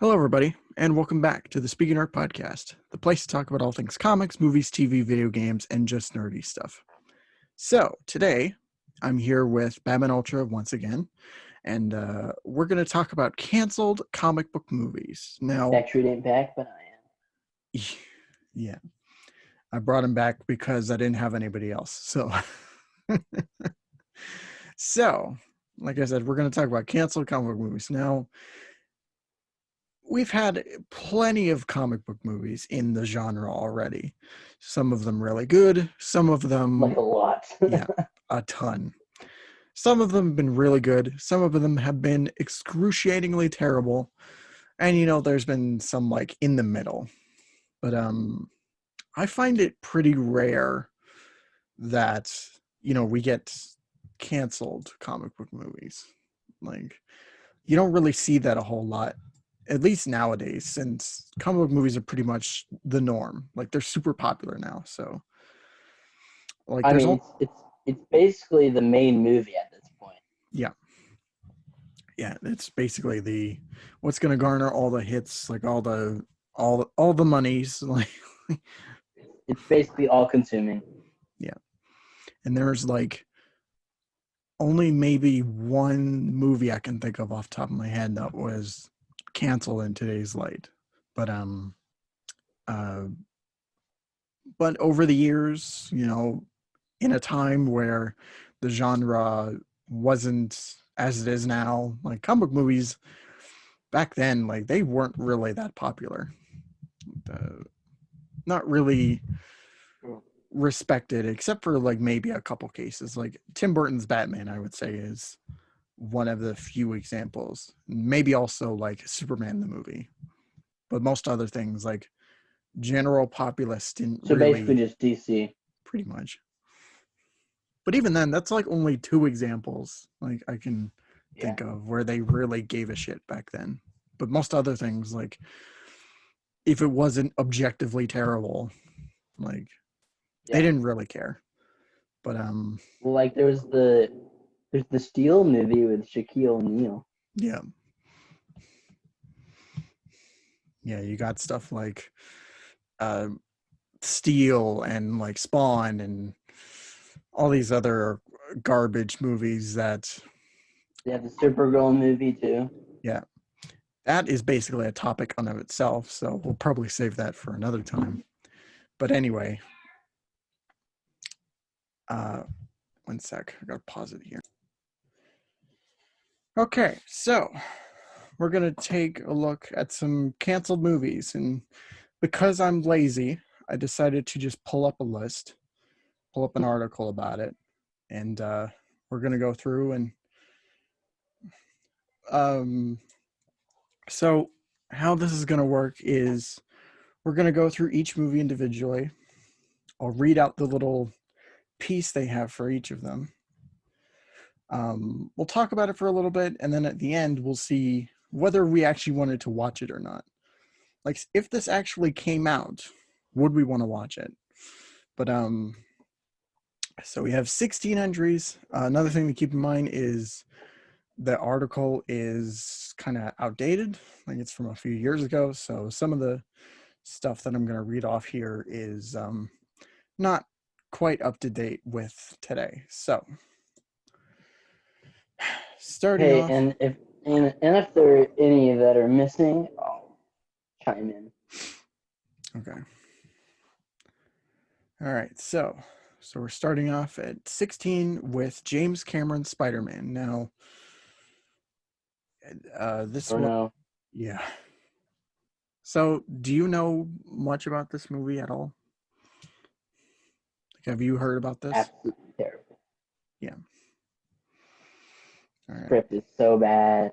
Hello, everybody, and welcome back to the Speaking Art Podcast, the place to talk about all things comics, movies, TV, video games, and just nerdy stuff. So, today, I'm here with Batman Ultra once again, and we're going to talk about canceled comic book movies. Now, Backstreet ain't back, but I yeah, I brought him back because I didn't have anybody else. So, like I said, we're going to talk about canceled comic book movies. Now, we've had plenty of comic book movies in the genre already. Some of them really good. Some of am. them, Like a lot. yeah, a ton. Some of them have been really good. Some of them have been excruciatingly terrible. And there's been some like in the middle. But I find it pretty rare that we get canceled comic book movies. Like you don't really see that a whole lot, at least nowadays, since comic book movies are pretty much the norm. Like they're super popular now. So like I there's mean, all it's basically the main movie at this point. yeah. Yeah, it's basically the what's gonna garner all the hits, like all the monies, like It's basically all consuming. yeah. And there's like only maybe one movie I can think of off the top of my head that was canceled in today's light. But uh but over the years, in a time where the genre wasn't as it is now, like comic book movies back then, like they weren't really that popular. Not really respected, except for like maybe a couple cases. Like Tim Burton's Batman, I would say, is one of the few examples. Maybe also like Superman the movie, but most other things like general populace didn't So basically really, just DC. pretty much. But even then, that's like only two examples like I can Yeah. think of where they really gave a shit back then. But most other things, like if it wasn't objectively terrible, like they Yeah. didn't really care. But Well, like there's the Steel movie with Shaquille O'Neal. yeah, yeah, you got stuff like uh, Steel and like Spawn and all these other garbage movies that, They have the Supergirl movie too. yeah, that is basically a topic on of itself. So we'll probably save that for another time. But anyway, uh, one sec, I gotta pause it here. Okay, so we're gonna take a look at some canceled movies, and because I'm lazy, I decided to just pull up a list, pull up an article about it, and we're gonna go through and um, so how this is gonna work is we're gonna go through each movie individually. I'll read out the little piece they have for each of them. We'll talk about it for a little bit, and then at the end, we'll see whether we actually wanted to watch it or not. Like, if this actually came out, would we want to watch it? But so we have 16 entries. Another thing to keep in mind is the article is kind of outdated, like it's from a few years ago. So some of the stuff that I'm going to read off here is not quite up to date with today. So starting Hey, off, and if there are any that are missing, I'll chime in. okay. All right, so we're starting off at 16 with James Cameron's Spider-Man. Now, this Don't one, know. yeah. So, do you know much about this movie at all? Like, have you heard about this? Absolutely terrible. Yeah. All right. Script is so bad,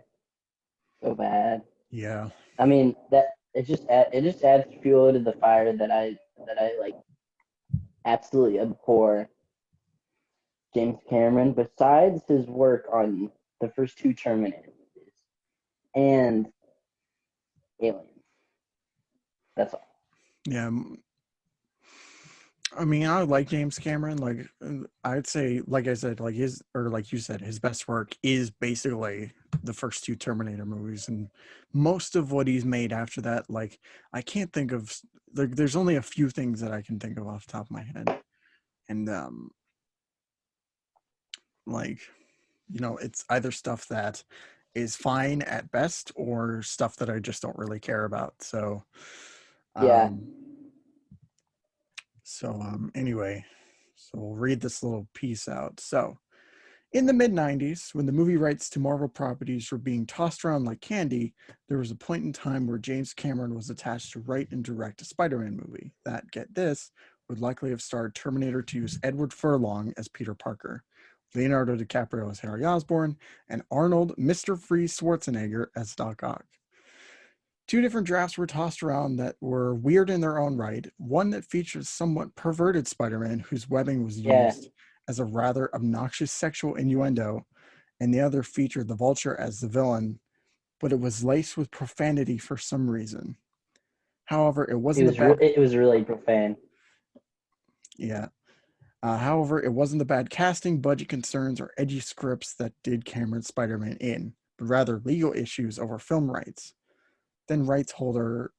so bad. Yeah. I mean that it just adds fuel to the fire that I like absolutely abhor James Cameron. Besides his work on the first two Terminator movies and Aliens, that's all. Yeah. I mean, I like James Cameron. Like, I'd say, like I said, like like you said, his best work is basically the first two Terminator movies, and most of what he's made after that, like, I can't think of. Like, there's only a few things that I can think of off the top of my head, and like, it's either stuff that is fine at best or stuff that I just don't really care about. So, Yeah, um, anyway, so we'll read this little piece out. So, in the mid 90s, when the movie rights to Marvel properties were being tossed around like candy, there was a point in time where James Cameron was attached to write and direct a Spider Man movie that, get this, would likely have starred Terminator 2's Edward Furlong as Peter Parker, Leonardo DiCaprio as Harry Osborn, and Arnold Mr. Freeze Schwarzenegger as Doc Ock. Two different drafts were tossed around that were weird in their own right. One that features somewhat perverted Spider-Man, whose webbing was yeah. used as a rather obnoxious sexual innuendo, and the other featured the Vulture as the villain, but it was laced with profanity for some reason. However, it wasn't the bad. It was really profane. Yeah. However, it wasn't the bad casting, budget concerns, or edgy scripts that did Cameron's Spider-Man in, but rather legal issues over film rights. Then rights holder,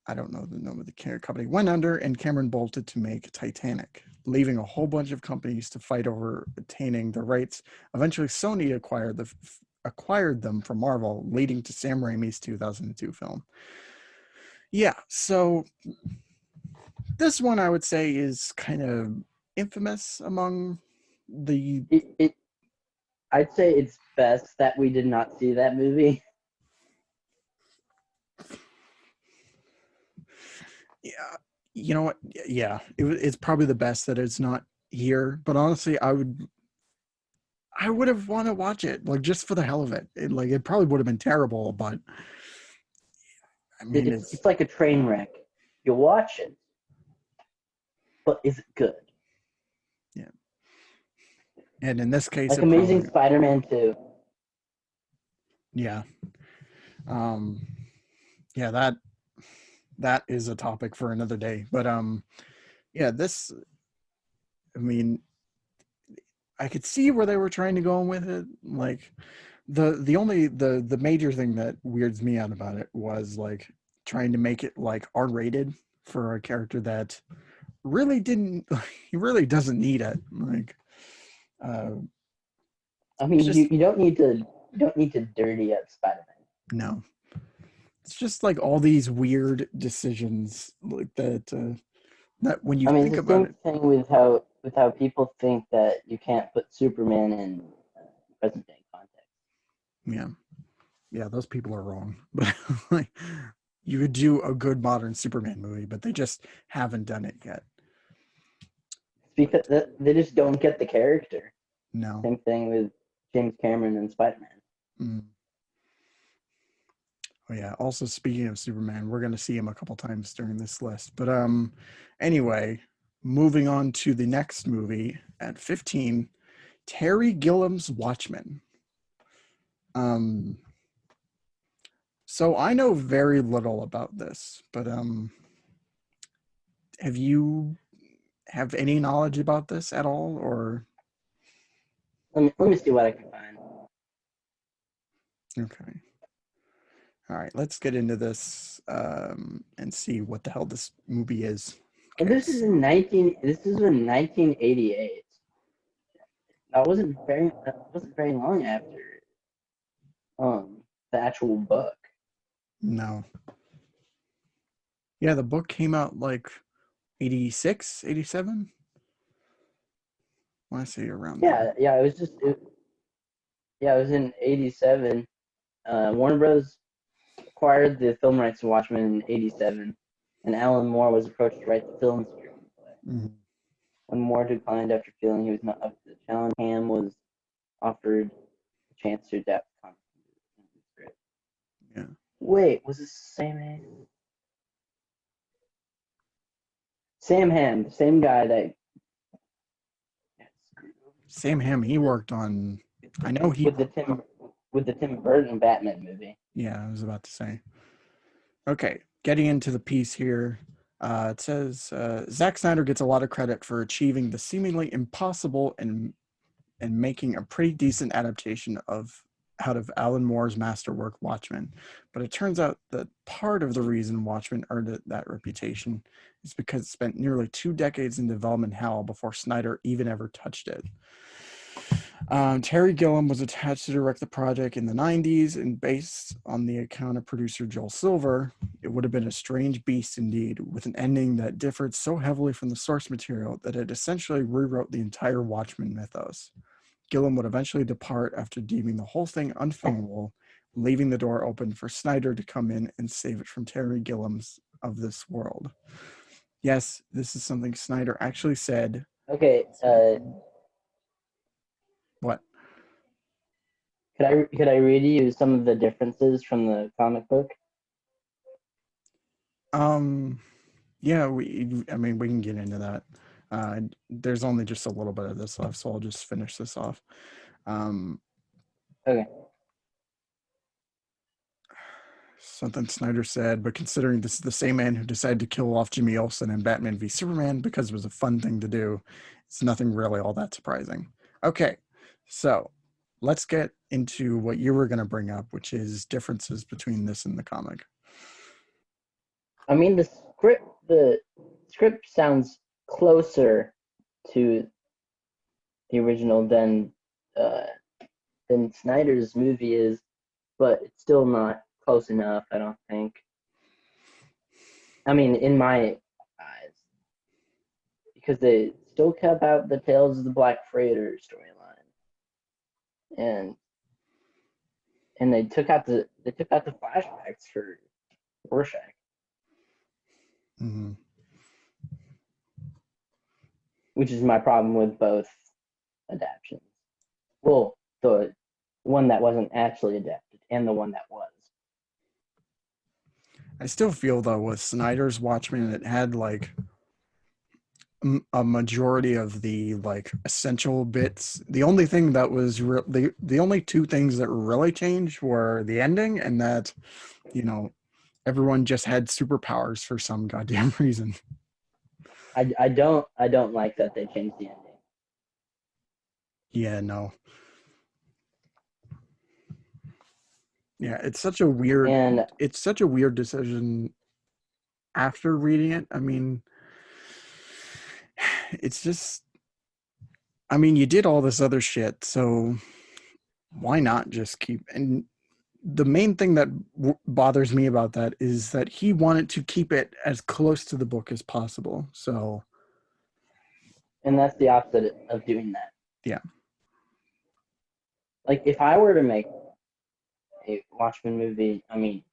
I don't know the name of the company, went under, and Cameron bolted to make Titanic, leaving a whole bunch of companies to fight over attaining the rights. Eventually, Sony acquired them from Marvel, leading to Sam Raimi's 2002 film. Yeah, so this one I would say is kind of infamous among the. I'd say it's best that we did not see that movie. Yeah, you know what? Yeah, it's probably the best that it's not here. But honestly, I would have want to watch it, like, just for the hell of it. It probably would have been terrible, but I mean, It's like a train wreck. You watch it, but is it good? yeah. And in this case, Like it Amazing probably, Spider-Man 2. yeah, um, yeah, that is a topic for another day. But yeah, this, I mean, I could see where they were trying to go with it. Like, the major thing that weirds me out about it was like trying to make it like R-rated for a character that really didn't. He really doesn't need it. Like, I it's mean, just you don't need to dirty up Spider-Man. no. It's just like all these weird decisions like that when you I mean, think it's the about same it. thing with how people think that you can't put Superman in present day context. Yeah, yeah, those people are wrong. But like, you could do a good modern Superman movie, but they just haven't done it yet. It's because they just don't get the character. No. Same thing with James Cameron and Spider-Man. Mm. Oh yeah. Also, speaking of Superman, we're gonna see him a couple times during this list. But anyway, moving on to the next movie at 15, Terry Gilliam's Watchmen. Um, so I know very little about this, but have you have any knowledge about this at all, or? Let me see what I can find. Okay. All right, let's get into this and see what the hell this movie is. And Okay. this is in 1988. That wasn't very long after the actual book. No. Yeah, the book came out like 86, 87. I want to say around there. It was in 87. Warner Bros. Acquired the film rights to Watchmen in 87, and Alan Moore was approached to write the film screenplay. Mm-hmm. When Moore declined after feeling he was not up to the challenge, Ham was offered a chance to adapt the script. Yeah. Wait, was this the same name? Sam Hamm, the same guy that. Sam Hamm, he worked on. I know he. With the Tim Burton Batman movie. Yeah, I was about to say. Okay, getting into the piece here. It says Zack Snyder gets a lot of credit for achieving the seemingly impossible and making a pretty decent adaptation out of Alan Moore's masterwork Watchmen. But it turns out that part of the reason Watchmen earned that reputation is because it spent nearly 2 decades in development hell before Snyder even ever touched it. Terry Gilliam was attached to direct the project in the 90s, and based on the account of producer Joel Silver, it would have been a strange beast indeed, with an ending that differed so heavily from the source material that it essentially rewrote the entire Watchmen mythos. Gilliam would eventually depart after deeming the whole thing unfilmable, leaving the door open for Snyder to come in and save it from Terry Gilliam's of this world. Yes, this is something Snyder actually said. Okay, What? could I read you some of the differences from the comic book? Yeah, we can get into that. There's only just a little bit of this left, so I'll just finish this off. Okay. Something Snyder said, but considering this is the same man who decided to kill off Jimmy Olsen in Batman v Superman because it was a fun thing to do, it's nothing really all that surprising. Okay, so let's get into what you were going to bring up, which is differences between this and the comic. I mean, the script sounds closer to the original than Snyder's movie is, but it's still not close enough, I don't think. I mean, in my eyes, because they still kept out the Tales of the Black Freighter storyline, and they took out the flashbacks for Rorschach. Mm-hmm. Which is my problem with both adaptations. Well, the one that wasn't actually adapted and the one that was. I still feel though with Snyder's Watchmen, it had like a majority of the like essential bits. The only thing that was the only two things that really changed were the ending and that, you know, everyone just had superpowers for some goddamn reason. I don't like that they changed the ending. Yeah, no. Yeah, it's such a weird decision after reading it. I mean, it's just, I mean, you did all this other shit, so why not just keep? And the main thing that bothers me about that is that he wanted to keep it as close to the book as possible. So, and that's the opposite of doing that. Yeah. Like if I were to make a Watchmen movie, I mean,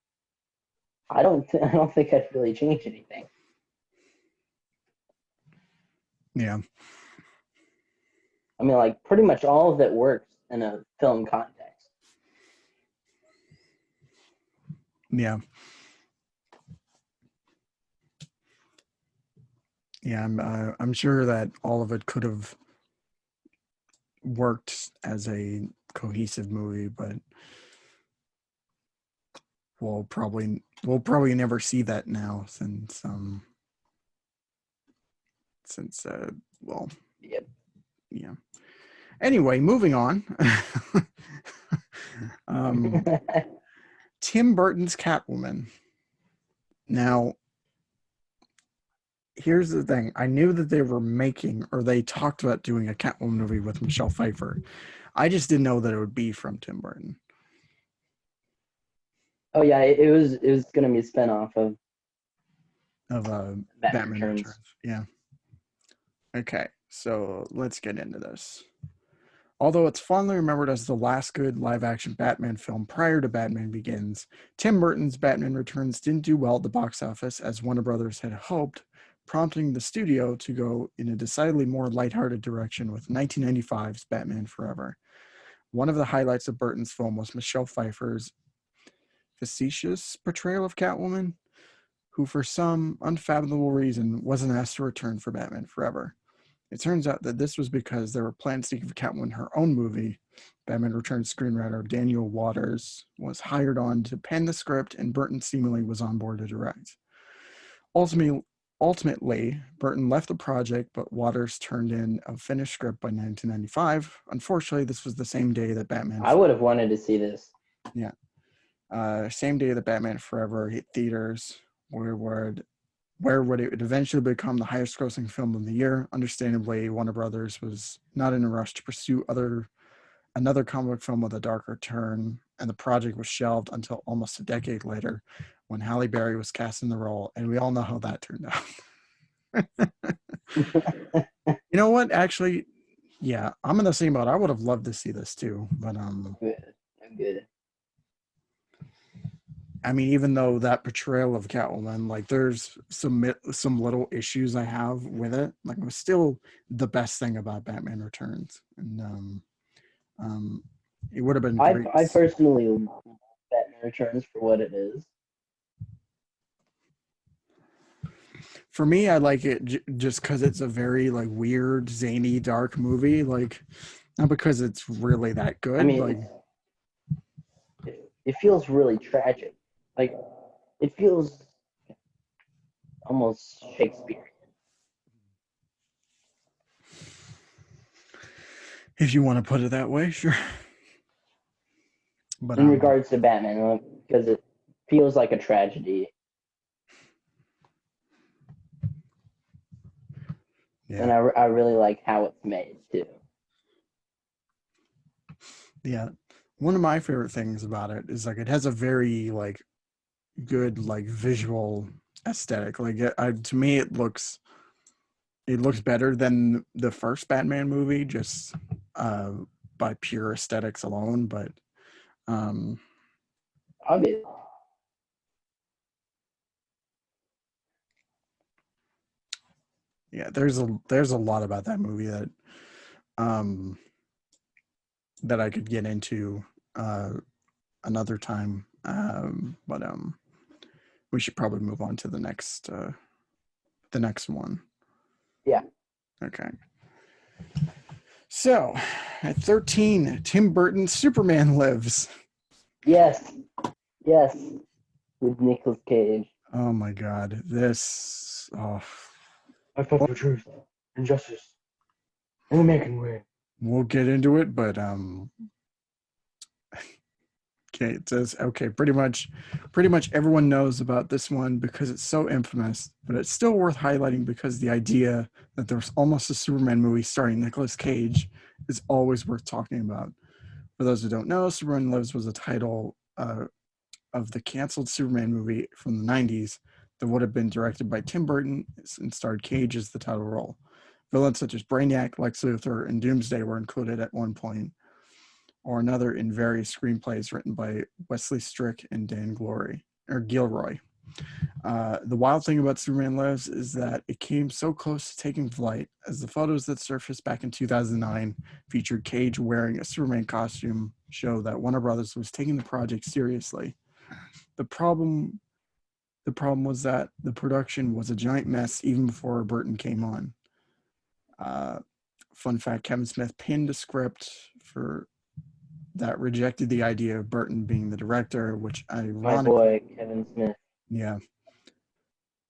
I don't think I'd really change anything. Yeah. I mean, like pretty much all of it works in a film context. Yeah. Yeah, I'm sure that all of it could have worked as a cohesive movie, but we'll probably never see that now since well, Yep. Yeah. Anyway, moving on. Tim Burton's Catwoman. Now, here's the thing. I knew that they were making, or they talked about doing a Catwoman movie with Michelle Pfeiffer. I just didn't know that it would be from Tim Burton. Oh yeah, it was going to be a spinoff of Batman Returns. Yeah. Okay, so let's get into this. Although it's fondly remembered as the last good live-action Batman film prior to Batman Begins, Tim Burton's Batman Returns didn't do well at the box office as Warner Brothers had hoped, prompting the studio to go in a decidedly more lighthearted direction with 1995's Batman Forever. One of the highlights of Burton's film was Michelle Pfeiffer's facetious portrayal of Catwoman, who for some unfathomable reason wasn't asked to return for Batman Forever. It turns out that this was because there were plans to give Catwoman her own movie. Batman Returns screenwriter Daniel Waters was hired on to pen the script, and Burton seemingly was on board to direct. Ultimately, Burton left the project, but Waters turned in a finished script by 1995. Unfortunately, this was the same day that Batman. I would have wanted to see this. Yeah. Same day that Batman Forever hit theaters, where would it eventually become the highest grossing film of the year. Understandably, Warner Brothers was not in a rush to pursue another comic book film with a darker turn, and the project was shelved until almost a decade later when Halle Berry was cast in the role, and we all know how that turned out. You know what? Actually, yeah, I'm in the same boat. I would have loved to see this too, but Good. I mean, even though that portrayal of Catwoman, like, there's some little issues I have with it. Like, it was still the best thing about Batman Returns, and it would have been great. I personally love Batman Returns for what it is. For me, I like it just because it's a very like weird, zany, dark movie. Like, not because it's really that good. I mean, like, it feels really tragic. Like, it feels almost Shakespearean. if you want to put it that way, sure. But in regards to Batman, because it feels like a tragedy. Yeah. And I really like how it's made too. Yeah, one of my favorite things about it is like it has a very like good like visual aesthetic. Like to me, it looks better than the first Batman movie just by pure aesthetics alone. But Obviously. yeah, there's a lot about that movie that that I could get into another time. But we should probably move on to the next one. Yeah. Okay. So, at 13, Tim Burton's Superman Lives. Yes. With Nicolas Cage. Oh my God, this. Oh. I fought for truth and justice, and the man can win. We'll get into it, but okay, it says okay. Pretty much everyone knows about this one because it's so infamous, but it's still worth highlighting because the idea that there's almost a Superman movie starring Nicolas Cage is always worth talking about. For those who don't know, Superman Lives was a title of the canceled Superman movie from the 90s that would have been directed by Tim Burton and starred Cage as the title role. Villains such as Brainiac, Lex Luthor, and Doomsday were included at one point or another in various screenplays written by Wesley Strick and Dan Gilroy. The wild thing about Superman Lives is that it came so close to taking flight, as the photos that surfaced back in 2009 featured Cage wearing a Superman costume show that Warner Brothers was taking the project seriously. The problem was that the production was a giant mess even before Burton came on. Fun fact, Kevin Smith penned a script for that rejected the idea of Burton being the director, which My boy, Kevin Smith. Yeah.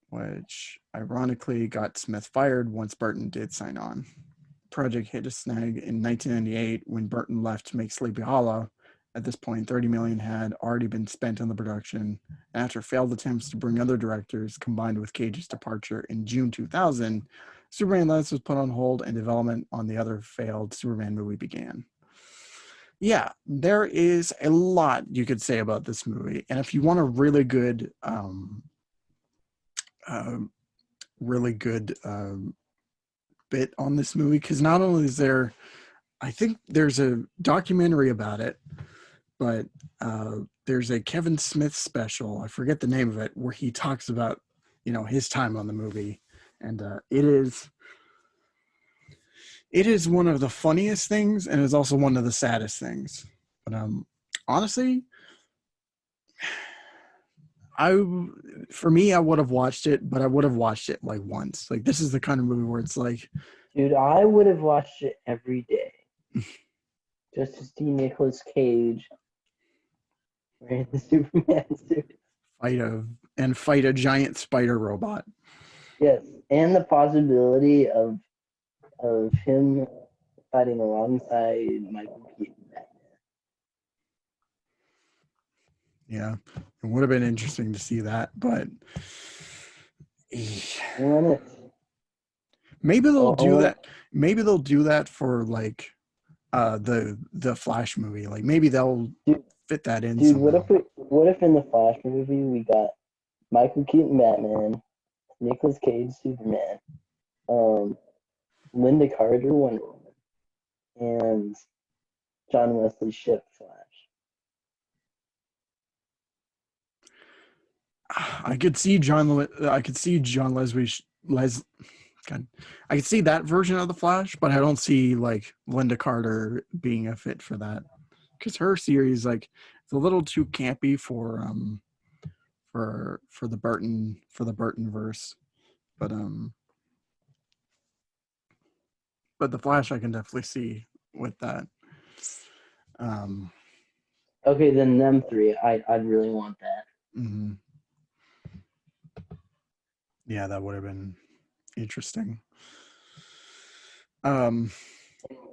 Which ironically got Smith fired once Burton did sign on. The project hit a snag in 1998 when Burton left to make Sleepy Hollow. At this point, $30 million had already been spent on the production. After failed attempts to bring other directors, combined with Cage's departure in June 2000, Superman Lives was put on hold and development on the other failed Superman movie began. Yeah, there is a lot you could say about this movie. And if you want a really good bit on this movie, because not only is there, I think there's a documentary about it, but there's a Kevin Smith special, I forget the name of it, where he talks about, his time on the movie. And it is one of the funniest things, and it's also one of the saddest things. But honestly, I would have watched it, but I would have watched it like once. Like, this is the kind of movie where it's like, dude, I would have watched it every day just to see Nicolas Cage wearing the Superman suit fight a giant spider robot. Yes, and the possibility of him fighting alongside Michael Keaton. Yeah, it would have been interesting to see that, but Run it. maybe they'll do Oh, that. Maybe they'll do that for like the Flash movie. Like maybe they'll dude, fit that in dude, somehow. what if in the Flash movie we got Michael Keaton Batman, Nicolas Cage Superman, um, Linda Carter Wonder Woman, and John Wesley Shipp Flash. I could see I could see John Leslie Les. God, I could see that version of the Flash, but I don't see like Linda Carter being a fit for that because her series like it's a little too campy for the Burton verse. But but the Flash I can definitely see with that. Um, Okay, then them three, I'd really want that. mhm. Yeah, that would have been interesting. Um,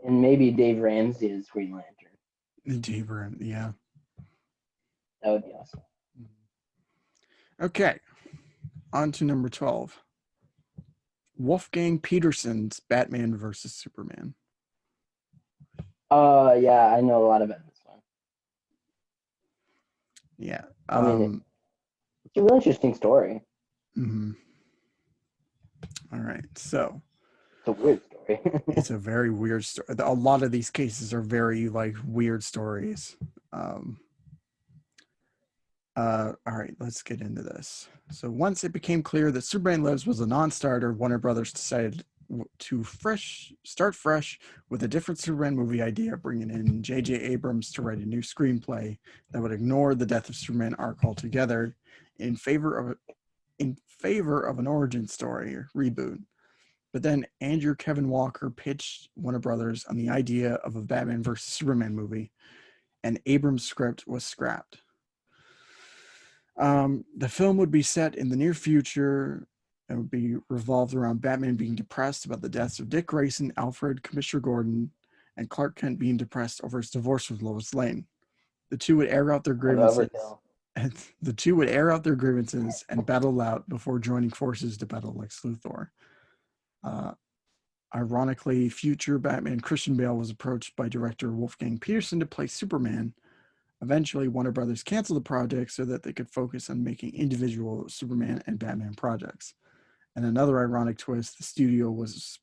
And maybe Dave Ramsey as Green Lantern. Deeper, yeah. That would be awesome. Okay, on to number 12. Wolfgang Petersen's Batman versus Superman. Yeah, I know a lot about this one. Yeah. I mean, it's a really interesting story. Mhm. All right. So It's a weird story. it's a very weird story. A lot of these cases are very like weird stories. Um, all right, let's get into this. So once it became clear that Superman Lives was a non-starter, Warner Brothers decided to start fresh with a different Superman movie idea, bringing in J.J. Abrams to write a new screenplay that would ignore the Death of Superman arc altogether in favor of an origin story reboot. But then Andrew Kevin Walker pitched Warner Brothers on the idea of a Batman versus Superman movie, and Abrams' script was scrapped. The film would be set in the near future. It would be revolved around Batman being depressed about the deaths of Dick Grayson, Alfred, Commissioner Gordon, and Clark Kent being depressed over his divorce with Lois Lane. The two would air out their Of grievances. Overkill. And the two would air out their grievances and battle out before joining forces to battle Lex Luthor. Uh, Ironically, future Batman Christian Bale was approached by director Wolfgang Petersen to play Superman. Eventually, Warner Brothers canceled the project so that they could focus on making individual Superman and Batman projects. And another ironic twist, the studio was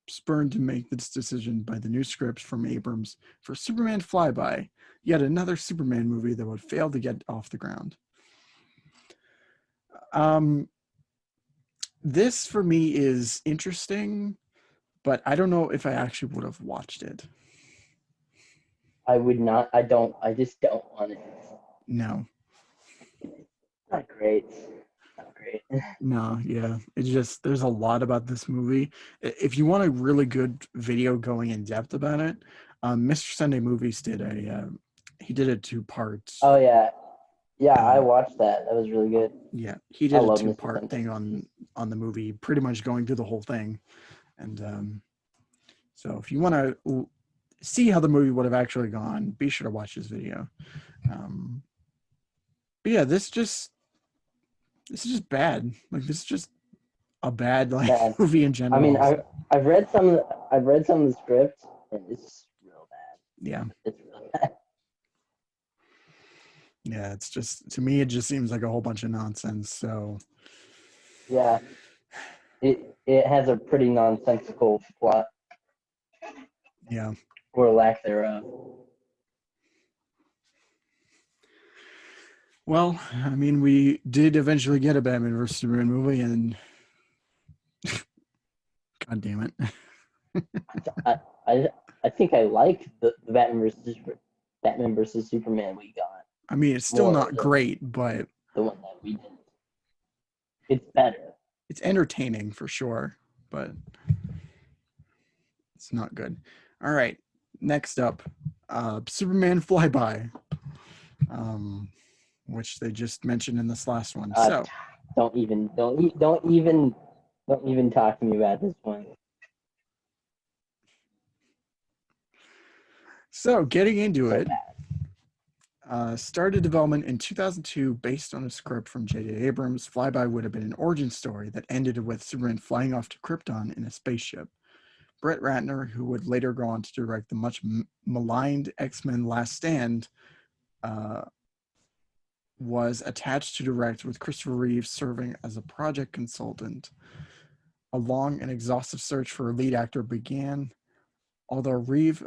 spurned to make this decision by the new script from Abrams for Superman Flyby, yet another Superman movie that would fail to get off the ground. Um, this for me is interesting, but I don't know if I actually would have watched it. I would not. I just don't want it. No, Not great. Not great. no, yeah. It's just there's a lot about this movie. If you want a really good video going in depth about it, Mr. Sunday Movies did he did a two parts. Oh yeah, yeah. I Uh, watched that. That was really good. yeah, he I did a love two Mr. part Sunday thing movies. on the movie, pretty much going through the whole thing. And so if you want to see how the movie would have actually gone, be sure to watch this video. Um, but yeah, this is just bad. Like this is just a bad like Bad. movie in I mean, general. So, I've read some. I've read some of the scripts, and it's real yeah. bad. It's real bad. Yeah, it's just to me it just seems like a whole bunch of nonsense. So Yeah, it has a pretty nonsensical plot yeah. or lack thereof. Well, I mean, we did eventually get a Batman vs Superman movie, and god damn it. I I, I think I like the Batman versus Superman we got I mean, it's still more not than great, but the one that we didn't. It's better. it's entertaining for sure, but it's not good. All right, next up, Superman Flyby, um, which they just mentioned in this last one. Uh, So don't even Don't even talk to me about this one. So, getting into So it, bad. started development in 2002 based on a script from J.J. Abrams. Flyby would have been an origin story that ended with Superman flying off to Krypton in a spaceship. Brett Ratner, who would later go on to direct the much maligned X-Men Last Stand, was attached to direct, with Christopher Reeve serving as a project consultant. A long and exhaustive search for a lead actor began, although Reeve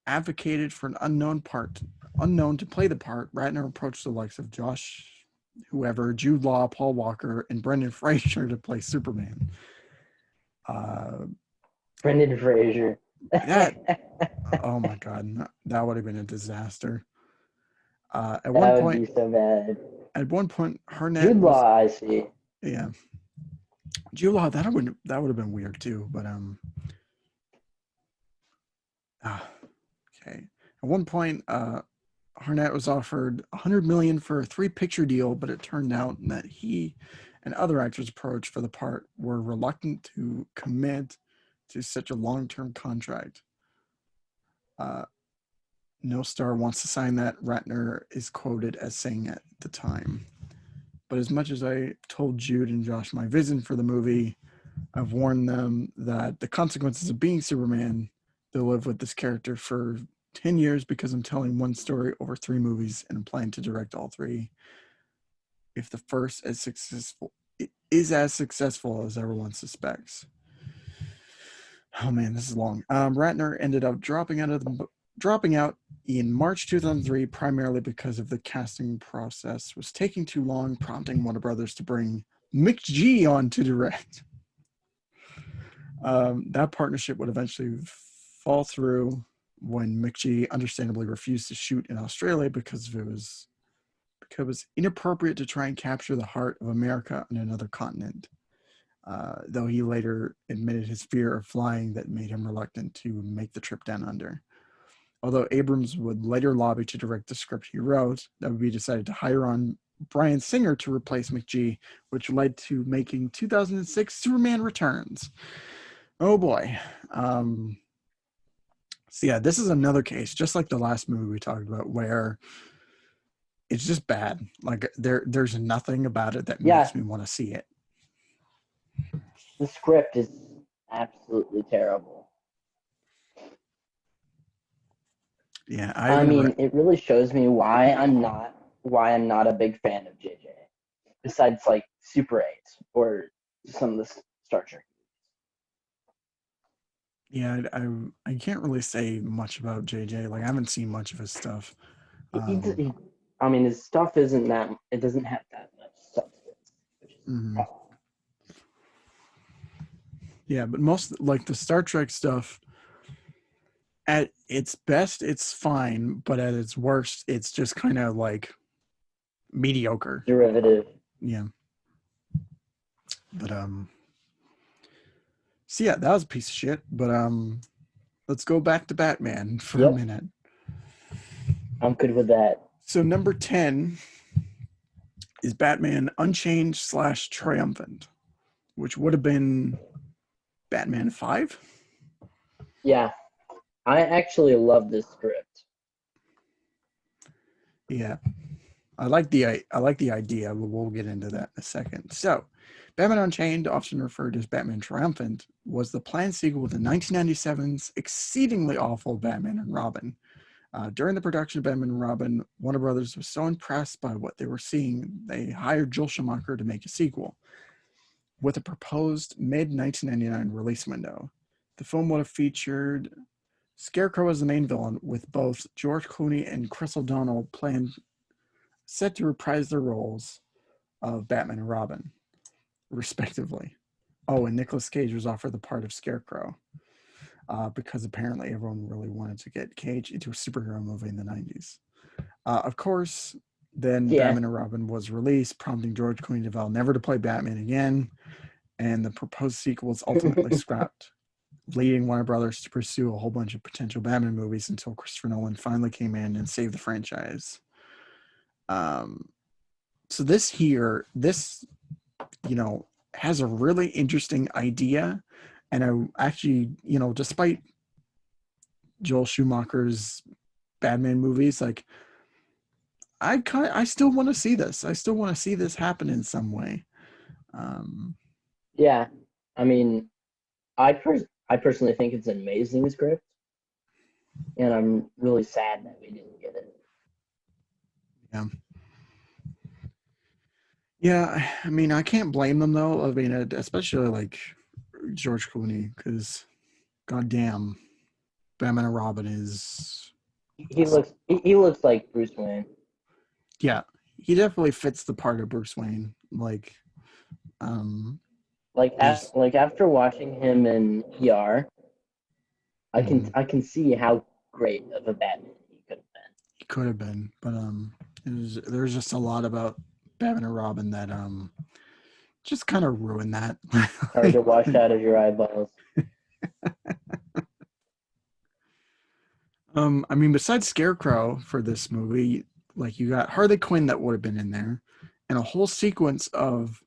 advocated for an unknown to play the part. Ratner approached the likes of Jude Law, Paul Walker, and Brendan Fraser to play Superman. Brendan Fraser. Oh my God, that would have been a disaster. At That one would point, be so bad. Harnett Jude was, Law, I see. yeah, Jude Law. That would have been weird too. But okay. At one point, Harnett was offered $100 million for a 3-picture deal, but it turned out that he and other actors approached for the part were reluctant to commit to such a long-term contract. No star wants to sign that, Ratner is quoted as saying at the time. But as much as I told Jude and Josh my vision for the movie, I've warned them that the consequences of being Superman, they'll live with this character for 10 years because I'm telling one story over 3 movies and I'm planning to direct all 3. If the first is as successful as everyone suspects. Oh man, this is long. Ratner ended up dropping out in March 2003, primarily because of the casting process was taking too long, prompting Warner Brothers to bring McG on to direct. That partnership would eventually fall through when McG understandably refused to shoot in Australia because it was inappropriate to try and capture the heart of America on another continent. Though he later admitted his fear of flying that made him reluctant to make the trip down under. Although Abrams would later lobby to direct the script he wrote, that would be decided to hire on Bryan Singer to replace McG, which led to making 2006 Superman Returns. Oh boy. So yeah, this is another case, just like the last movie we talked about, where it's just bad. Like there's nothing about it that makes me want to see it. The script is absolutely terrible. Yeah, I mean, it really shows me why I'm not a big fan of JJ. Besides, like Super 8 or some of the Star Trek. Yeah, I can't really say much about JJ. Like I haven't seen much of his stuff. I mean, his stuff isn't that. It doesn't have that much substance. Mm-hmm. Yeah, but most like the Star Trek stuff, at its best, it's fine, but at its worst, it's just kind of like mediocre. Derivative. Yeah. But so yeah, that was a piece of shit. But let's go back to Batman for a minute. I'm good with that. So number 10 is Batman Unchained / Triumphant, which would have been Batman 5. Yeah. I actually love this script. Yeah. I like the idea, but we'll get into that in a second. So, Batman Unchained, often referred to as Batman Triumphant, was the planned sequel to 1997's exceedingly awful Batman and Robin. During the production of Batman and Robin, Warner Brothers was so impressed by what they were seeing, they hired Joel Schumacher to make a sequel. With a proposed mid-1999 release window, the film would have featured Scarecrow as the main villain, with both George Clooney and Chris O'Donnell set to reprise their roles of Batman and Robin, respectively. Oh, and Nicolas Cage was offered the part of Scarecrow because apparently everyone really wanted to get Cage into a superhero movie in the 90s. Of course, then Batman and Robin was released, prompting George Clooney to vow never to play Batman again, and the proposed sequel was ultimately scrapped, leading Warner Brothers to pursue a whole bunch of potential Batman movies until Christopher Nolan finally came in and saved the franchise. So this, has a really interesting idea, and I actually, despite Joel Schumacher's Batman movies, like I still want to see this. I still want to see this happen in some way. Um, Yeah, I mean, I personally think it's an amazing script, and I'm really sad that we didn't get it. yeah, yeah. I mean, I can't blame them though. I mean, especially like George Clooney, because goddamn, Batman and Robin is He looks like Bruce Wayne. yeah, he definitely fits the part of Bruce Wayne. Like, um, there's Like after watching him in ER, mhm, I can see how great of a Batman he could have been. he could have been, but there's just a lot about Batman and Robin that just kind of ruined that. Hard to wash out of your eyeballs. I mean, besides Scarecrow for this movie, like you got Harley Quinn that would have been in there, and a whole sequence of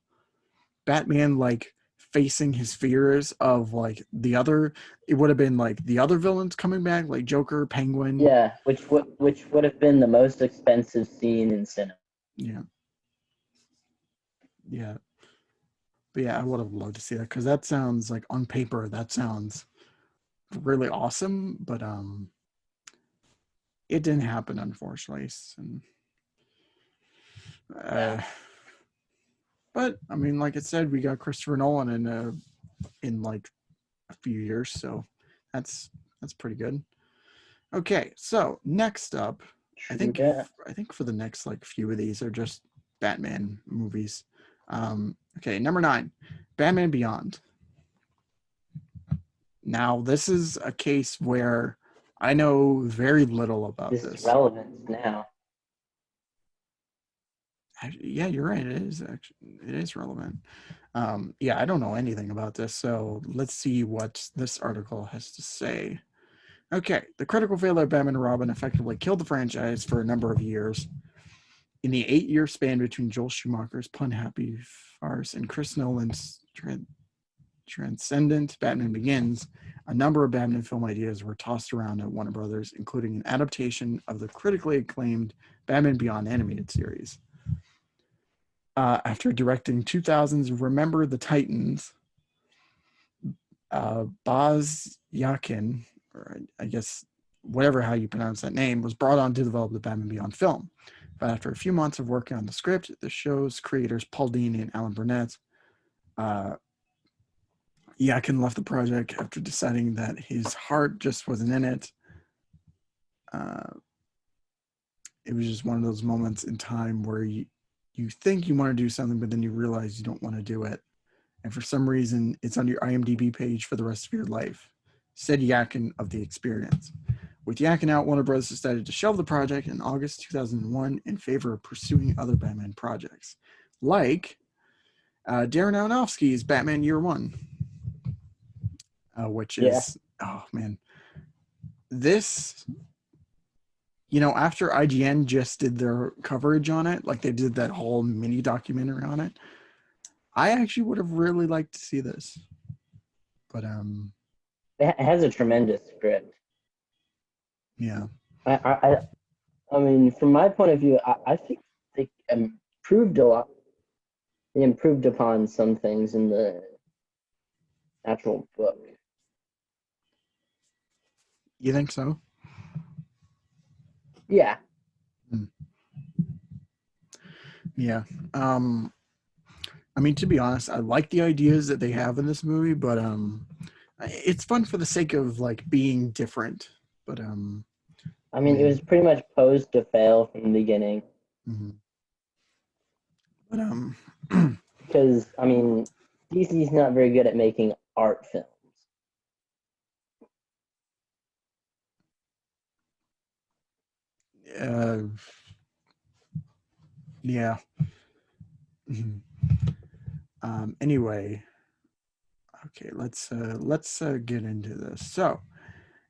Batman like facing his fears of like the other. It would have been like the other villains coming back, like Joker, Penguin. Yeah, which would have been the most expensive scene in cinema. Yeah, yeah, but yeah, I would have loved to see that because that sounds like on paper that sounds really awesome, but it didn't happen unfortunately. And, Yeah, uh, but I mean, like I said, we got Christopher Nolan in like a few years, so that's pretty good. Okay, so next up, I true think that. I think for the next like few of these are just Batman movies. Okay, number 9, Batman Beyond. Now this is a case where I know very little about This is this. relevant now. Yeah, you're right. It is relevant. Yeah, I don't know anything about this, so let's see what this article has to say. Okay, the critical failure of Batman and Robin effectively killed the franchise for a number of years. In the 8-year span between Joel Schumacher's pun-happy farce and Chris Nolan's transcendent Batman Begins, a number of Batman film ideas were tossed around at Warner Brothers, including an adaptation of the critically acclaimed Batman Beyond animated series. After directing 2000's Remember the Titans, Baz Yakin, or I guess whatever how you pronounce that name, was brought on to develop the Batman Beyond film. But after a few months of working on the script, the show's creators Paul Dini and Alan Burnett, Yakin left the project after deciding that his heart just wasn't in it. Uh, it was just one of those moments in time where you think you want to do something, but then you realize you don't want to do it. And for some reason, it's on your IMDb page for the rest of your life, said Yakin of The Experience. With Yakin out, Warner Bros. Decided to shelve the project in August 2001 in favor of pursuing other Batman projects, like Darren Aronofsky's Batman Year One, which Yeah, is, oh man, this, after IGN just did their coverage on it, like they did that whole mini documentary on it, I actually would have really liked to see this. But it has a tremendous script. yeah. I, I, I mean, from my point of view, I think they improved a lot. They improved upon some things in the actual book. You think so? Yeah, Hmm. Yeah. I mean, to be honest, I like the ideas that they have in this movie, but it's fun for the sake of like being different. But I I mean, it mean, was pretty much posed to fail from the beginning mhm. But because I mean, DC's not very good at making art films. uh, yeah. Mhm. Anyway, okay, let's get into this. So,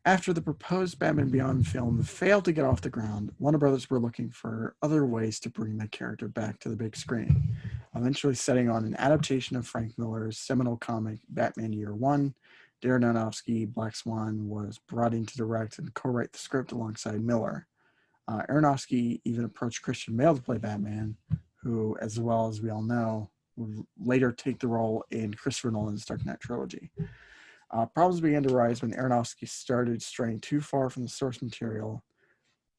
after the proposed Batman Beyond film failed to get off the ground, Warner Brothers were looking for other ways to bring the character back to the big screen. eventually setting on an adaptation of Frank Miller's seminal comic Batman Year One. Darren Aronofsky, Black Swan, was brought in to direct and co-write the script alongside Miller. Aronofsky even approached Christian Bale to play Batman, who, as well as we all know, would later take the role in Christopher Nolan's Dark Knight trilogy. Problems began to rise when Aronofsky started straying too far from the source material.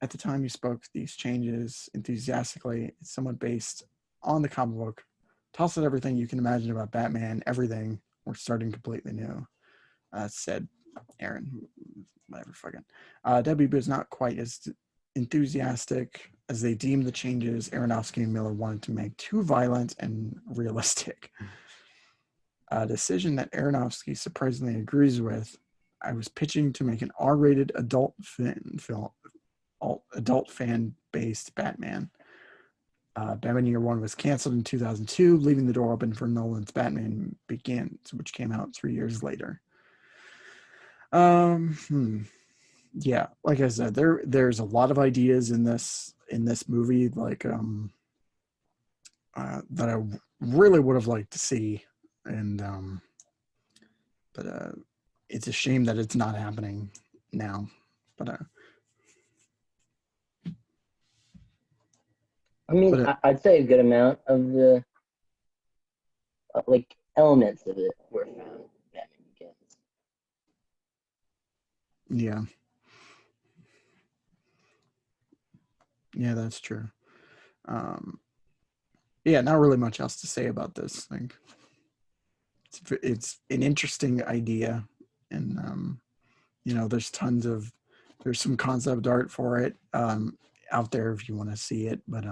At the time he spoke these changes enthusiastically. It's somewhat based on the comic book. Toss out everything you can imagine about Batman, everything. We're starting completely new, said Aaron. Whatever, fucking. WB was not quite as enthusiastic as they deemed the changes Aronofsky and Miller wanted to make too violent and realistic. A decision that Aronofsky surprisingly agrees with. I was pitching to make an R-rated adult fan-based Batman. Batman Year One was canceled in 2002, leaving the door open for Nolan's Batman Begins, which came out 3 years later. Yeah, like I said, there's a lot of ideas in this movie, like that I really would have liked to see, and but it's a shame that it's not happening now. But I mean, I'd say a good amount of the like elements of it were found in Batman Begins. Yeah, that's true. Yeah, not really much else to say about this. Like, it's an interesting idea, and there's some concept art for it out there if you want to see it. But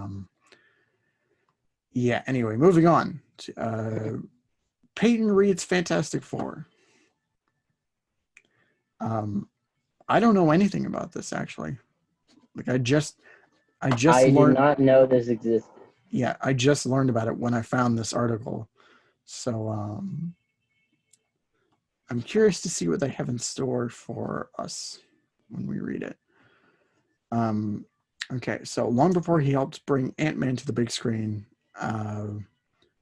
yeah. Anyway, moving on. Peyton Reed's Fantastic Four. I don't know anything about this actually. Like I just did not know this existed. Yeah, I just learned about it when I found this article. So I'm curious to see what they have in store for us when we read it. Okay, so long before he helped bring Ant-Man to the big screen,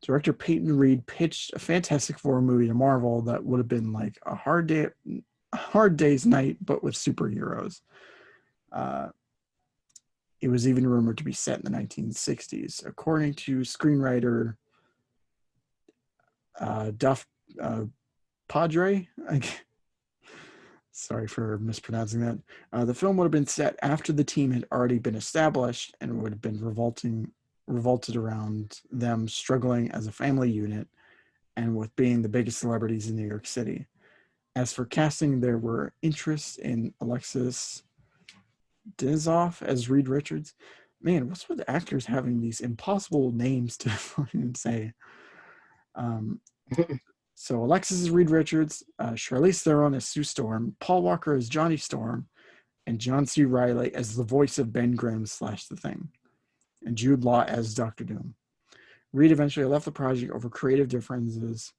director Peyton Reed pitched a Fantastic Four movie to Marvel that would have been like a hard day's night, but with superheroes. It was even rumored to be set in the 1960s. According to screenwriter Duff Padre, sorry for mispronouncing that, the film would have been set after the team had already been established and would have been revolted around them struggling as a family unit and with being the biggest celebrities in New York City. As for casting, there were interests in Alexis Dizoff as Reed Richards. Man, what's with actors having these impossible names to fucking say? So Alexis is Reed Richards, Charlize Theron as Sue Storm, Paul Walker as Johnny Storm, and John C. Reilly as the voice of Ben Grimm / The Thing, and Jude Law as Dr. Doom. Reed eventually left the project over creative differences,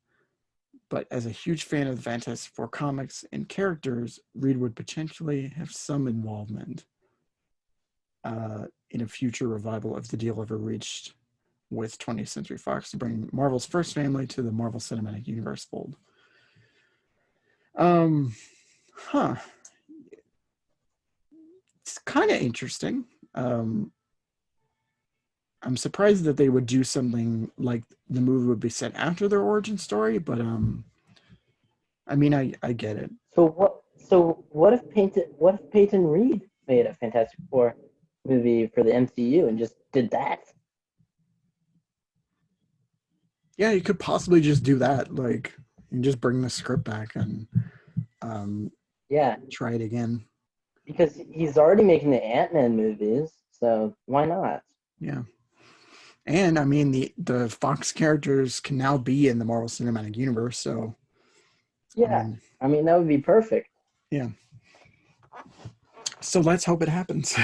but as a huge fan of the Fantastic Four comics and characters, Reed would potentially have some involvement in a future revival if the deal ever reached with 20th Century Fox to bring Marvel's first family to the Marvel Cinematic Universe fold. It's kind of interesting. I'm surprised that they would do something like the movie would be set after their origin story, but I mean, I get it. So what if Peyton Reed made a Fantastic Four movie for the MCU and just did that? Yeah, you could possibly just do that. Like, you just bring the script back and try it again. Because he's already making the Ant-Man movies, so why not? Yeah. And I mean, the Fox characters can now be in the Marvel Cinematic Universe, so yeah, I mean that would be perfect. Yeah. So let's hope it happens.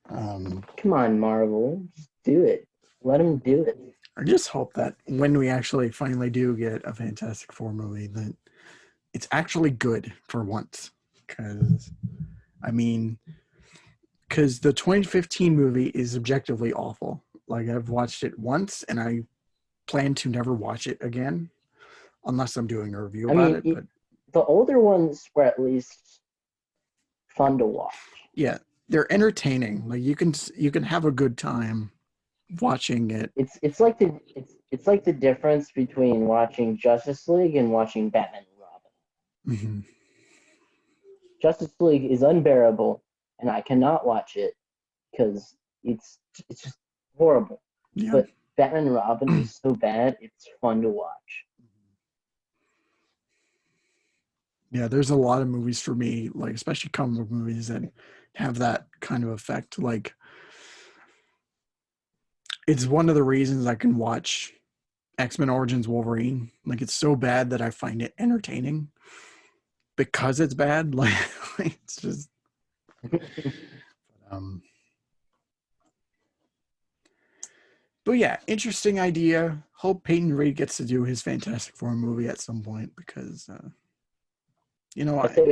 Come on, Marvel, just do it. Let them do it. I just hope that when we actually finally do get a Fantastic Four movie, that it's actually good for once. Because the 2015 movie is objectively awful. Like, I've watched it once and I plan to never watch it again unless I'm doing a review I about mean, it. But the older ones were at least fun to watch. yeah, they're entertaining. Like you can have a good time watching it. It's like the difference between watching Justice League and watching Batman and Robin. Mm-hmm. Justice League is unbearable, and I cannot watch it because it's just horrible. Yeah. But Batman and Robin is so bad, it's fun to watch. Yeah, there's a lot of movies for me, like especially comic book movies that have that kind of effect. Like it's one of the reasons I can watch X-Men Origins Wolverine. Like it's so bad that I find it entertaining because it's bad. Like it's just um but yeah, interesting idea. Hope Peyton Reed gets to do his Fantastic Four movie at some point because I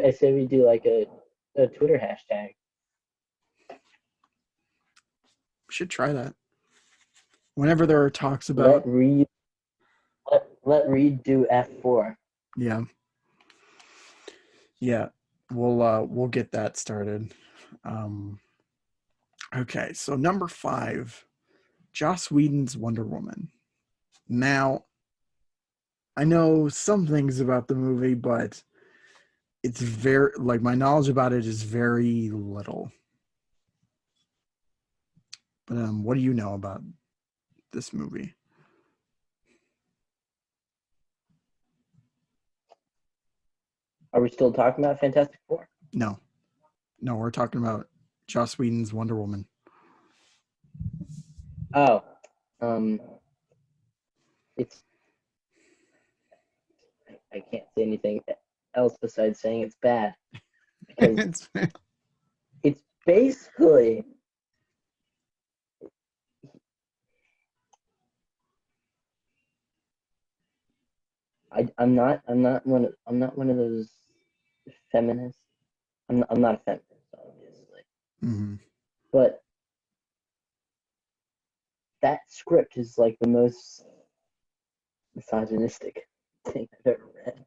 I say we do like a Twitter hashtag. should try that. Whenever there are talks Let about Reed let Reed do F4. yeah. Yeah. We'll get that started. Um okay, so number 5, Joss Whedon's Wonder Woman. Now, I know some things about the movie, but it's very like my knowledge about it is very little. But what do you know about this movie? Are we still talking about Fantastic Four? No. No, we're talking about Joss Whedon's Wonder Woman. Oh, um, it's I can't say anything else besides saying it's bad because It's it's basically I'm not one of those feminists. I'm not a feminist, obviously, mhm. but that script is like the most misogynistic thing I've ever read.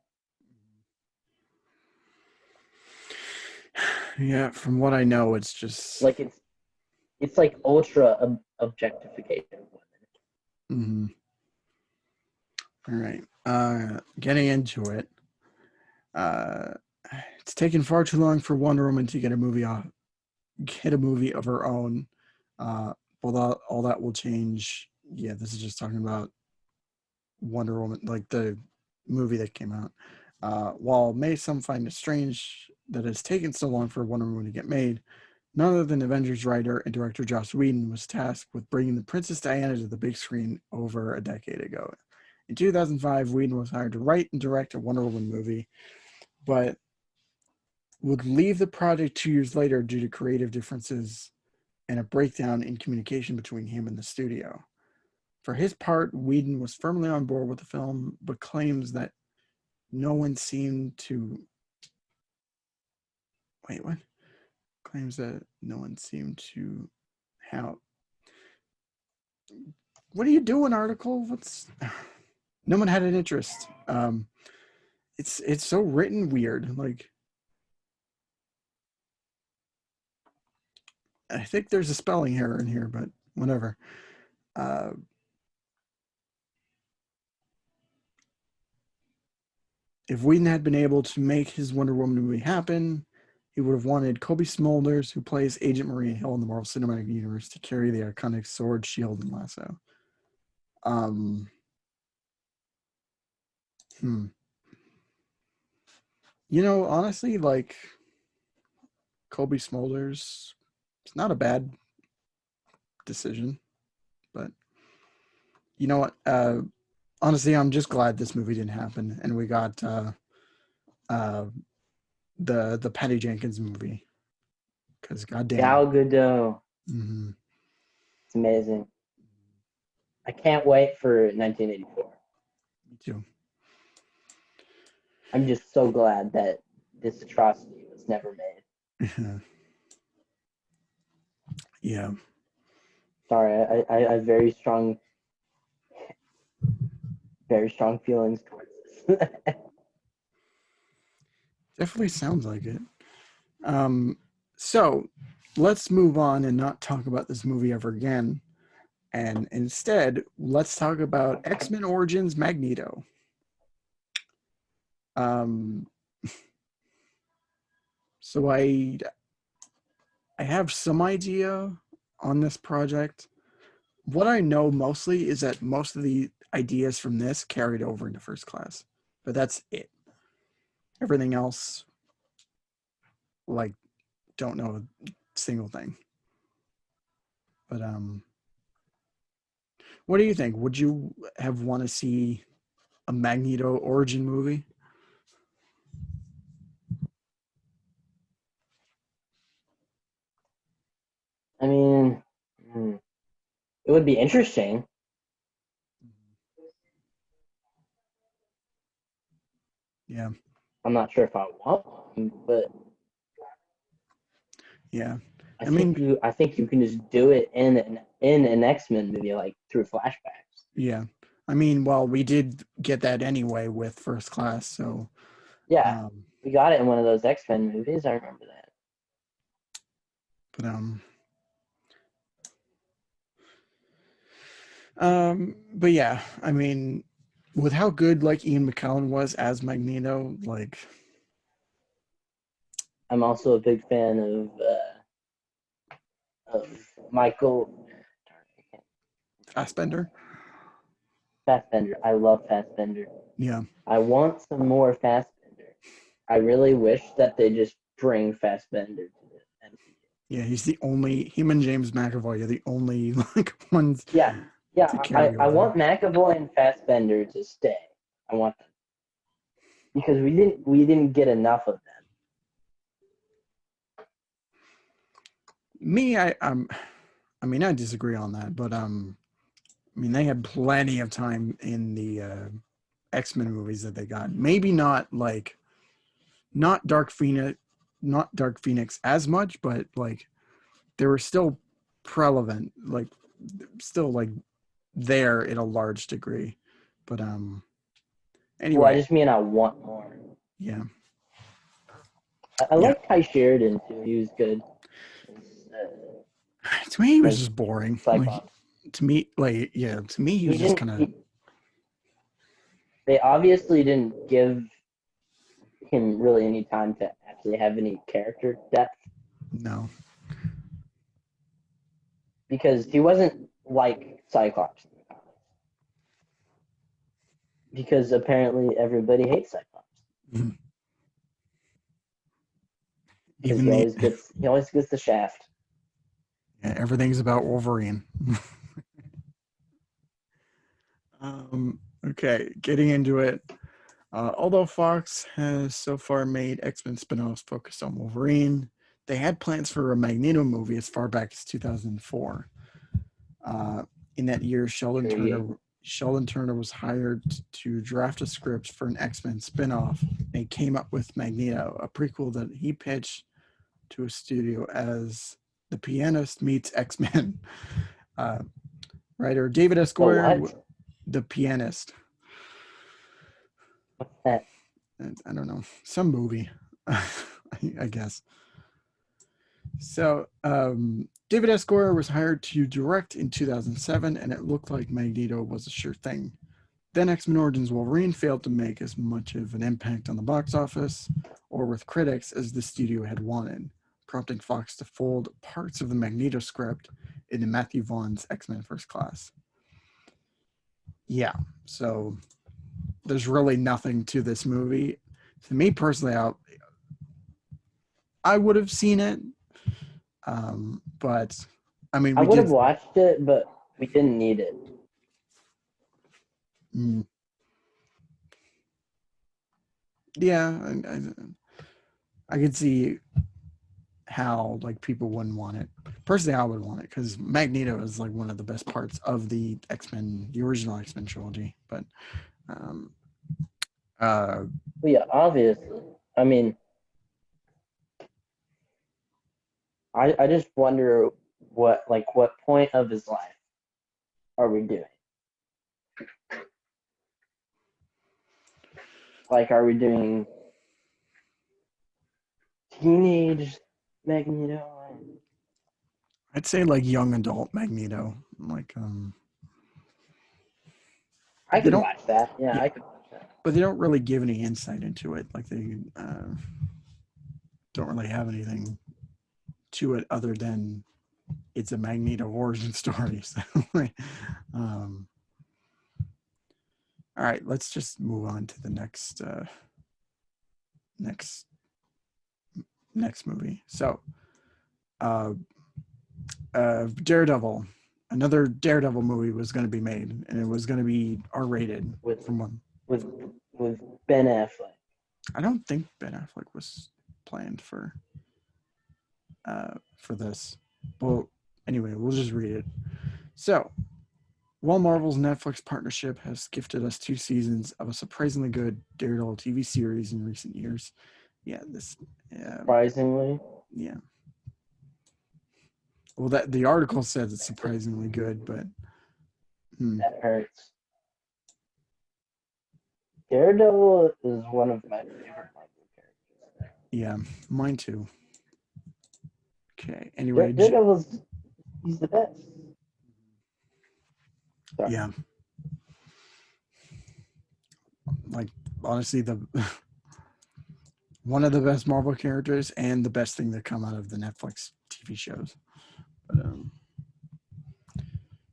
Yeah, from what I know, it's just Like it's like ultra objectification of mhm. All right. Getting into it. Uh, it's taken far too long for Wonder Woman to get a movie of her own. All that will change. Yeah, this is just talking about Wonder Woman, like the movie that came out. While may some find it strange that it's taken so long for Wonder Woman to get made, none other than Avengers writer and director Joss Whedon was tasked with bringing the Princess Diana to the big screen over a decade ago. In 2005, Whedon was hired to write and direct a Wonder Woman movie, but would leave the project 2 years later due to creative differences and a breakdown in communication between him and the studio. For his part, Whedon was firmly on board with the film, but claims that no one seemed to. Wait, what? Claims that no one seemed to. How? What are you doing, article? What's. No one had an interest. It's so written weird. Like, I think there's a spelling error in here, but whatever. Uh, if Whedon had been able to make his Wonder Woman movie happen, he would have wanted Kobe Smulders, who plays Agent Maria Hill in the Marvel Cinematic Universe, to carry the iconic sword, shield, and lasso. Um, hmm. Honestly, like Kobe Smulders, it's not a bad decision, but you know what? Honestly, I'm just glad this movie didn't happen, and we got uh, the Patty Jenkins movie because goddamn. Gal Gadot. Mm-hmm. It's amazing. I can't wait for 1984. Me too. I'm just so glad that this atrocity was never made. Yeah. Sorry, I have very strong very strong feelings towards this. Definitely sounds like it. So let's move on and not talk about this movie ever again. And instead, let's talk about X-Men Origins Magneto. Um, so I have some idea on this project. What I know mostly is that most of the ideas from this carried over into First Class, but that's it. Everything else, like, don't know a single thing. But what do you think? Would you have want to see a Magneto origin movie? I mean, it would be interesting. Yeah, I'm not sure if I want one, but yeah. I I think mean, you can just do it in an X-Men movie, like through flashbacks. yeah. I mean, well, we did get that anyway with First Class, so Yeah, um, we got it in one of those X-Men movies. I remember that. but but yeah, I mean, with how good like Ian McKellen was as Magneto, like I'm also a big fan of Michael Fassbender. Fassbender. I love Fassbender. Yeah, I want some more Fassbender. I really wish that they just bring Fassbender to the MCU. yeah, he's the only him and James McAvoy are the only like ones Yeah, to yeah. carry I over. want McAvoy and Fassbender to stay. I want them because we didn't get enough of them. Me, I mean, I disagree on that, but I mean, they had plenty of time in the X-Men movies that they got. Maybe not like not Dark Phoenix, not Dark Phoenix as much, but like they were still prevalent, like still like there in a large degree. But Well, I anyway, just mean I want more. yeah, I yeah. like Kai Sheridan too. He was good To me, he was as just boring. Like Cyclops. to me, like yeah, to me, he He was just didn't. kind of They obviously didn't give him really any time to actually have any character depth no. because he wasn't like Cyclops. Because apparently everybody hates Cyclops because Even the he always gets the shaft. yeah, everything's about Wolverine. Okay, getting into it. Although Fox has so far made X-Men spin-offs focused on Wolverine, they had plans for a Magneto movie as far back as 2004. Uh, in that year, Intriguing. Sheldon Turner was hired to draft a script for an X-Men spin-off and came up with Magneto, a prequel that he pitched to a studio as The Pianist Meets X-Men. Uh, writer David S. The Goyer, what? The Pianist. What's that? I don't know, some movie, I guess. So David S. Goyer was hired to direct in 2007, and it looked like Magneto was a sure thing. Then X-Men Origins Wolverine failed to make as much of an impact on the box office or with critics as the studio had wanted, prompting Fox to fold parts of the Magneto script into Matthew Vaughn's X-Men First Class. Yeah, so there's really nothing to this movie. To me personally, I would have seen it, but I mean, I we would have did. watched it, but we didn't need it. Mm, yeah, I could see how like people wouldn't want it. Personally, I would want it because Magneto is like one of the best parts of the X-Men, the original X-Men trilogy. But um, uh, But yeah, obviously. I mean, I just wonder what point of his life are we doing? Like, are we doing teenage Magneto? I'd say like young adult Magneto. Like I they could don't watch that. Yeah, yeah, I could watch that. but they don't really give any insight into it. Like they don't really have anything to it other than it's a Magneto origin story. So, um, all right, let's just move on to the next next movie. So, uh, Daredevil, another Daredevil movie was going to be made, and it was going to be R-rated. With From one, with with Ben Affleck. I don't think Ben Affleck was planned for this. Well, anyway, we'll just read it. So, while Marvel's Netflix partnership has gifted us 2 seasons of a surprisingly good Daredevil TV series in recent years, yeah, Surprisingly, yeah. Well, that the article says it's surprisingly good, but that hurts. Daredevil is one of my favorite Marvel characters. yeah, mine too. Okay. Anyway, Daredevil's he's the best. Sorry. yeah, like honestly, the one of the best Marvel characters and the best thing that come out of the Netflix TV shows. But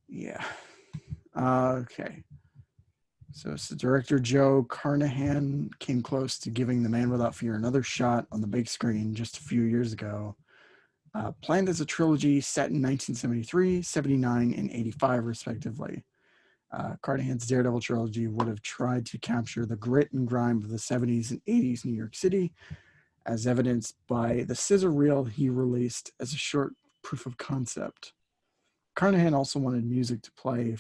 yeah. Okay. So director Joe Carnahan came close to giving The Man Without Fear another shot on the big screen just a few years ago. Planned as a trilogy set in 1973, 79, and 85, respectively. Carnahan's Daredevil trilogy would have tried to capture the grit and grime of the 70s and 80s New York City, as evidenced by the scissor reel he released as a short proof of concept. Carnahan also wanted music to play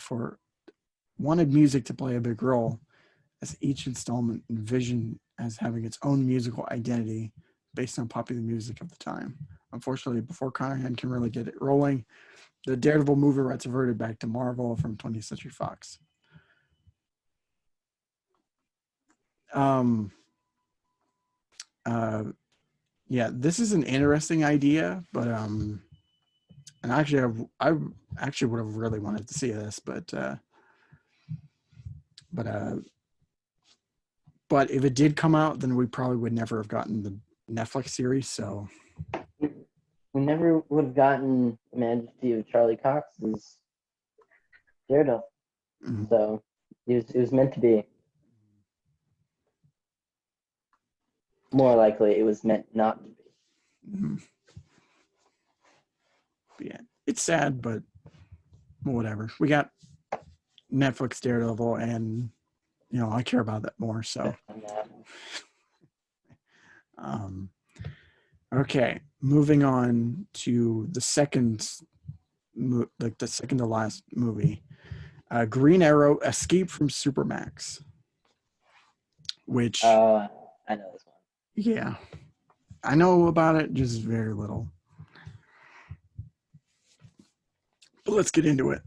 a big role, as each installment envisioned as having its own musical identity based on popular music of the time. Unfortunately, before Carnahan can really get it rolling, the Daredevil movie rights reverted back to Marvel from 20th Century Fox. Um, yeah, this is an interesting idea, but and actually, I actually would have really wanted to see this, but if it did come out, then we probably would never have gotten the Netflix series. So We never would have gotten the majesty of Charlie Cox's Daredevil. mm-hmm. So it was meant to be. More likely, it was meant not to be. Mm-hmm. Yeah, it's sad, but whatever. We got Netflix Daredevil, and I care about that more. So, okay, moving on to the second to last movie, Green Arrow: Escape from Supermax, which I know this one. Yeah, I know about it, just very little. But let's get into it.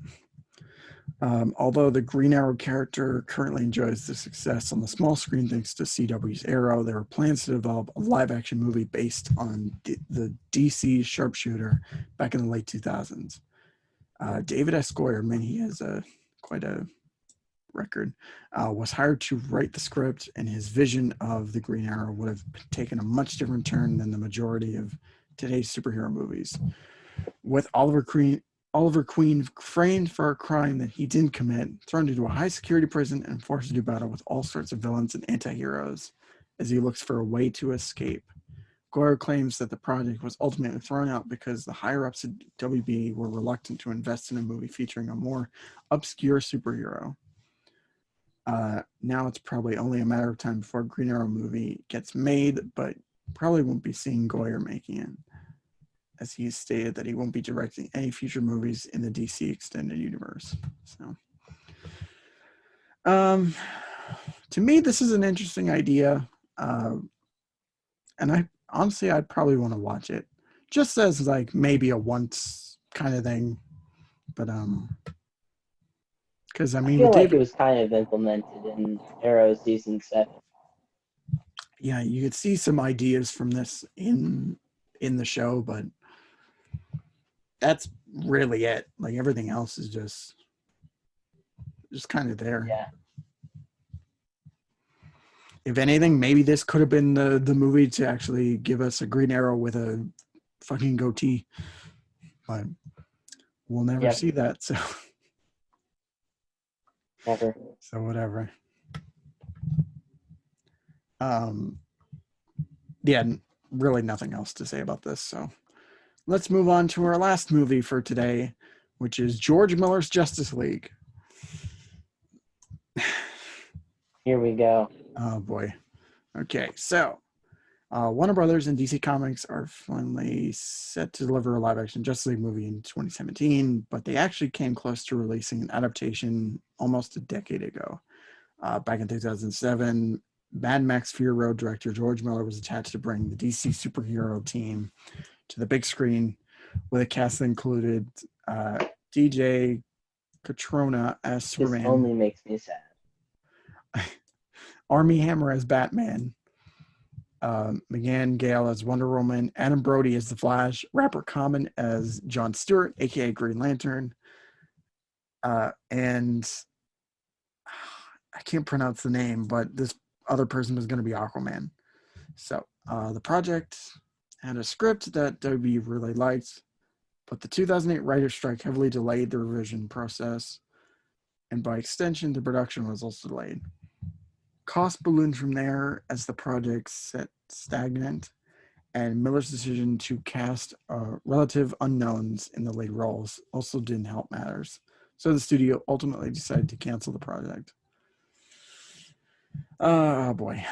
Although the Green Arrow character currently enjoys the success on the small screen thanks to CW's Arrow, there are plans to develop a live-action movie based on the DC sharpshooter back in the late 2000s. David S. Goyer, he has quite a record, was hired to write the script, and his vision of the Green Arrow would have taken a much different turn than the majority of today's superhero movies. With Oliver Queen framed for a crime that he didn't commit, thrown into a high-security prison, and forced to do battle with all sorts of villains and anti-heroes as he looks for a way to escape. Goyer claims that the project was ultimately thrown out because the higher-ups at WB were reluctant to invest in a movie featuring a more obscure superhero. Now it's probably only a matter of time before a Green Arrow movie gets made, but probably won't be seeing Goyer making it, as he stated that he won't be directing any future movies in the DC extended universe. So, to me, this is an interesting idea, and I'd probably want to watch it, just as like maybe a once kind of thing, but because I feel like David, it was kind of implemented in Arrow season 7. yeah, you could see some ideas from this in the show, but that's really it. Like everything else is just kind of there. Yeah. If anything, maybe this could have been the movie to actually give us a Green Arrow with a fucking goatee, but we'll never Yep. see that. So Never. so whatever. Yeah, really nothing else to say about this. So let's move on to our last movie for today, which is George Miller's Justice League. Here we go. Oh boy. Okay, so Warner Brothers and DC Comics are finally set to deliver a live-action Justice League movie in 2017, but they actually came close to releasing an adaptation almost a decade ago. Back in 2007, Mad Max Fury Road director George Miller was attached to bring the DC superhero team to the big screen with a cast that included DJ Catrona as Superman. This only makes me sad. Armie Hammer as Batman, McGann Gale as Wonder Woman, Adam Brody as the Flash, rapper Common as John Stewart, aka Green Lantern, and I can't pronounce the name, but this other person was going to be Aquaman. So the project had a script that WB really liked, but the 2008 writer's strike heavily delayed the revision process, and by extension, the production was also delayed. Cost ballooned from there as the project set stagnant, and Miller's decision to cast relative unknowns in the lead roles also didn't help matters. So the studio ultimately decided to cancel the project. Oh boy.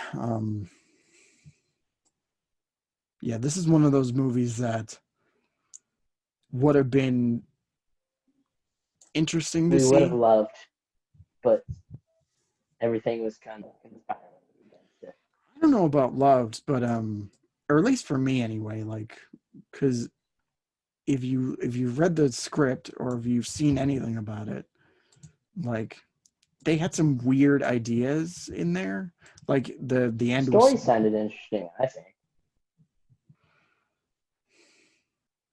Yeah, this is one of those movies that would have been interesting to see. We would have loved, but everything was kind of conspiring against it. I don't know about loved, but or at least for me anyway, like, because if you've read the script or if you've seen anything about it, like they had some weird ideas in there. Like the end Story sounded interesting, I think.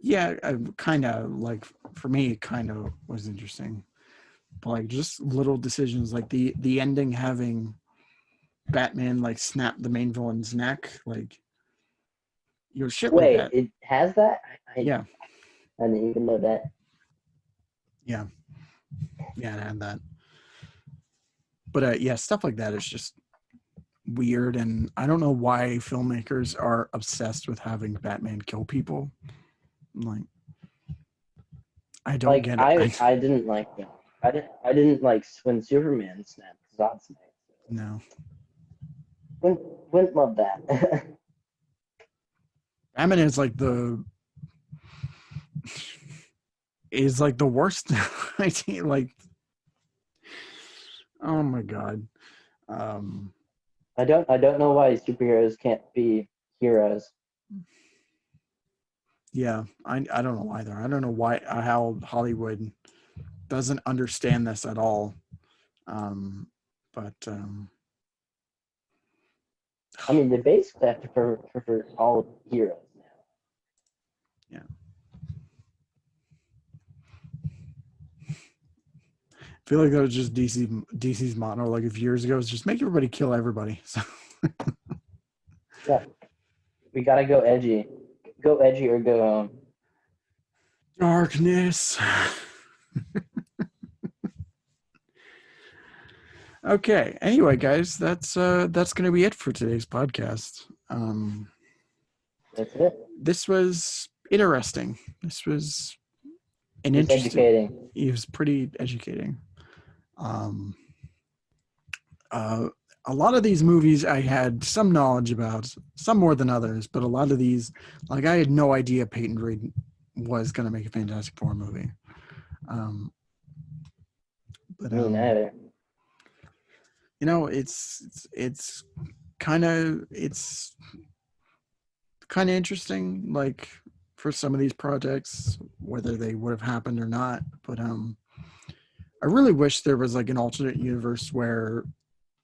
Yeah, kind of like for me, it kind of was interesting. But like just little decisions, like the ending having Batman like snap the main villain's neck, like shit Wait, like that. it has that? Yeah. I didn't even know that. Yeah, it had that. But yeah, stuff like that is just weird, and I don't know why filmmakers are obsessed with having Batman kill people. Like, I don't get it. I didn't like that. I didn't like when Superman snapped Zod snake. No. Wouldn't love that. Batman is like the worst idea. Like, oh my god. I don't know why superheroes can't be heroes. Yeah, I don't know either. I don't know how Hollywood doesn't understand this at all. But I mean, they basically have to pervert all heroes now. Yeah. I feel like that was just DC's motto like a few years ago. Is just make everybody kill everybody. So. Yeah, we gotta go edgy. Go edgy or go home. Darkness. Okay. Anyway, guys, that's going to be it for today's podcast. That's it. This was interesting. This was an It's interesting. educating. It was pretty educating. A lot of these movies I had some knowledge about, some more than others, but a lot of these, like I had no idea Peyton Reed was going to make a Fantastic Four movie. But Me neither. you know, it's kind of interesting, like for some of these projects, whether they would have happened or not. But I really wish there was like an alternate universe where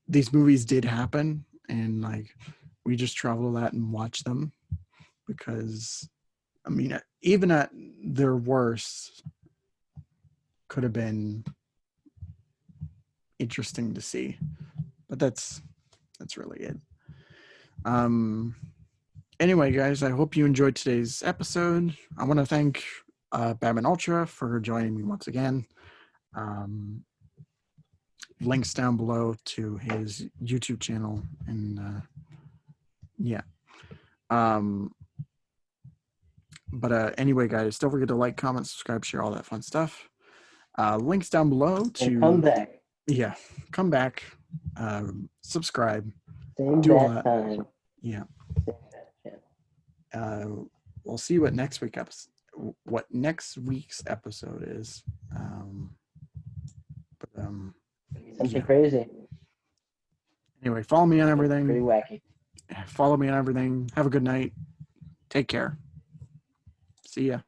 these movies did happen and like we just travel that and watch them because, I mean, even at their worst, could have been interesting to see. But that's really it. Anyway, guys, I hope you enjoyed today's episode. I want to thank Batman Ultra for joining me once again. Links down below to his YouTube channel, and yeah. But anyway, guys, don't forget to like, comment, subscribe, share, all that fun stuff. Links down below to And come back. Yeah, come back, subscribe, Same do all bad that. time. Yeah. Same bad channel. We'll see what next week's episode is. Something Yeah. crazy. Anyway, follow me on Pretty everything. wacky. Follow me on everything. Have a good night. Take care. See ya.